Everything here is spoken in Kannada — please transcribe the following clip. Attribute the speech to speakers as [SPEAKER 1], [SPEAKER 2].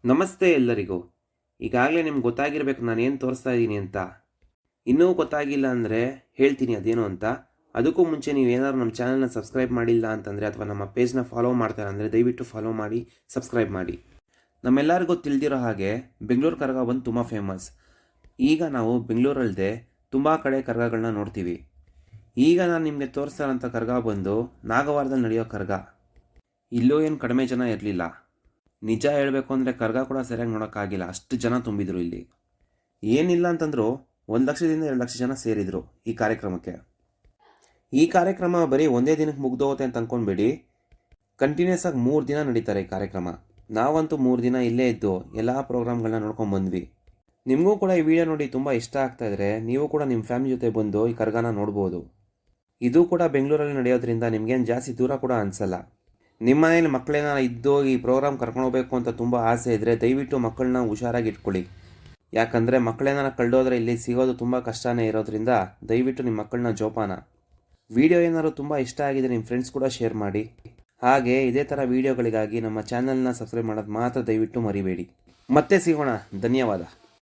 [SPEAKER 1] ನಮಸ್ತೆ ಎಲ್ಲರಿಗೂ. ಈಗಾಗಲೇ ನಿಮ್ಗೆ ಗೊತ್ತಾಗಿರಬೇಕು ನಾನೇನು ತೋರಿಸ್ತಾ ಇದ್ದೀನಿ ಅಂತ. ಇನ್ನೂ ಗೊತ್ತಾಗಿಲ್ಲ ಅಂದರೆ ಹೇಳ್ತೀನಿ ಅದೇನು ಅಂತ. ಅದಕ್ಕೂ ಮುಂಚೆ ನೀವೇನಾದ್ರು ನಮ್ಮ ಚಾನಲ್ನ ಸಬ್ಸ್ಕ್ರೈಬ್ ಮಾಡಿಲ್ಲ ಅಂತಂದರೆ ಅಥವಾ ನಮ್ಮ ಪೇಜ್ನ ಫಾಲೋ ಮಾಡ್ತಾರೆ ಅಂದರೆ ದಯವಿಟ್ಟು ಫಾಲೋ ಮಾಡಿ, ಸಬ್ಸ್ಕ್ರೈಬ್ ಮಾಡಿ. ನಮ್ಮೆಲ್ಲರಿಗೂ ತಿಳಿದಿರೋ ಹಾಗೆ ಬೆಂಗಳೂರು ಕರಗ ಬಂದು ತುಂಬ ಫೇಮಸ್. ಈಗ ನಾವು ಬೆಂಗಳೂರಲ್ಲದೆ ತುಂಬ ಕಡೆ ಕರಗಗಳನ್ನ ನೋಡ್ತೀವಿ. ಈಗ ನಾನು ನಿಮಗೆ ತೋರಿಸ್ತಾರಂಥ ಕರಗ ಬಂದು ನಾಗವಾರದಲ್ಲಿ ನಡೆಯೋ ಕರಗ. ಇಲ್ಲೂ ಏನು ಕಡಿಮೆ ಜನ ಇರಲಿಲ್ಲ. ನಿಜ ಹೇಳಬೇಕು ಅಂದರೆ ಕರಗ ಕೂಡ ಸರಿಯಾಗಿ ನೋಡೋಕ್ಕಾಗಿಲ್ಲ, ಅಷ್ಟು ಜನ ತುಂಬಿದ್ರು ಇಲ್ಲಿ. ಏನಿಲ್ಲ ಅಂತಂದರೂ 1,00,000ದಿಂದ 2,00,000 ಜನ ಸೇರಿದರು ಈ ಕಾರ್ಯಕ್ರಮಕ್ಕೆ. ಈ ಕಾರ್ಯಕ್ರಮ ಬರೀ ಒಂದೇ ದಿನಕ್ಕೆ ಮುಗ್ದೋಗುತ್ತೆ ಅಂತ ಅಂದ್ಕೊಂಡ್ಬೇಡಿ. ಕಂಟಿನ್ಯೂಸ್ ಆಗಿ 3 ದಿನ ನಡೀತಾರೆ ಈ ಕಾರ್ಯಕ್ರಮ. ನಾವಂತೂ 3 ದಿನ ಇಲ್ಲೇ ಇದ್ದು ಎಲ್ಲ ಪ್ರೋಗ್ರಾಮ್ಗಳನ್ನ ನೋಡ್ಕೊಂಡು ಬಂದ್ವಿ. ನಿಮಗೂ ಕೂಡ ಈ ವಿಡಿಯೋ ನೋಡಿ ತುಂಬ ಇಷ್ಟ ಆಗ್ತಾ ಇದ್ರೆ ನೀವು ಕೂಡ ನಿಮ್ಮ ಫ್ಯಾಮಿಲಿ ಜೊತೆ ಬಂದು ಈ ಕರಗನ ನೋಡ್ಬೋದು. ಇದು ಕೂಡ ಬೆಂಗಳೂರಲ್ಲಿ ನಡೆಯೋದ್ರಿಂದ ನಿಮಗೇನು ಜಾಸ್ತಿ ದೂರ ಕೂಡ ಅನಿಸಲ್ಲ. ನಿಮ್ಮ ಮನೇಲಿ ಮಕ್ಕಳೇನಾರ ಇದ್ದು ಈ ಪ್ರೋಗ್ರಾಮ್ ಕರ್ಕೊಂಡು ಹೋಗಬೇಕು ಅಂತ ತುಂಬ ಆಸೆ ಇದ್ದರೆ ದಯವಿಟ್ಟು ಮಕ್ಕಳನ್ನ ಹುಷಾರಾಗಿ ಇಟ್ಕೊಳ್ಳಿ. ಯಾಕಂದರೆ ಮಕ್ಕಳೇನಾರ ಕಳೆದೋದ್ರೆ ಇಲ್ಲಿ ಸಿಗೋದು ತುಂಬ ಕಷ್ಟನೇ ಇರೋದ್ರಿಂದ ದಯವಿಟ್ಟು ನಿಮ್ಮ ಮಕ್ಕಳನ್ನ ಜೋಪಾನ. ವಿಡಿಯೋ ಏನಾದ್ರು ತುಂಬ ಇಷ್ಟ ಆಗಿದೆ ನಿಮ್ಮ ಫ್ರೆಂಡ್ಸ್ ಕೂಡ ಶೇರ್ ಮಾಡಿ. ಹಾಗೆ ಇದೇ ಥರ ವೀಡಿಯೋಗಳಿಗಾಗಿ ನಮ್ಮ ಚಾನಲ್ನ ಸಬ್ಸ್ಕ್ರೈಬ್ ಮಾಡೋದು ಮಾತ್ರ ದಯವಿಟ್ಟು ಮರಿಬೇಡಿ. ಮತ್ತೆ ಸಿಗೋಣ. ಧನ್ಯವಾದ.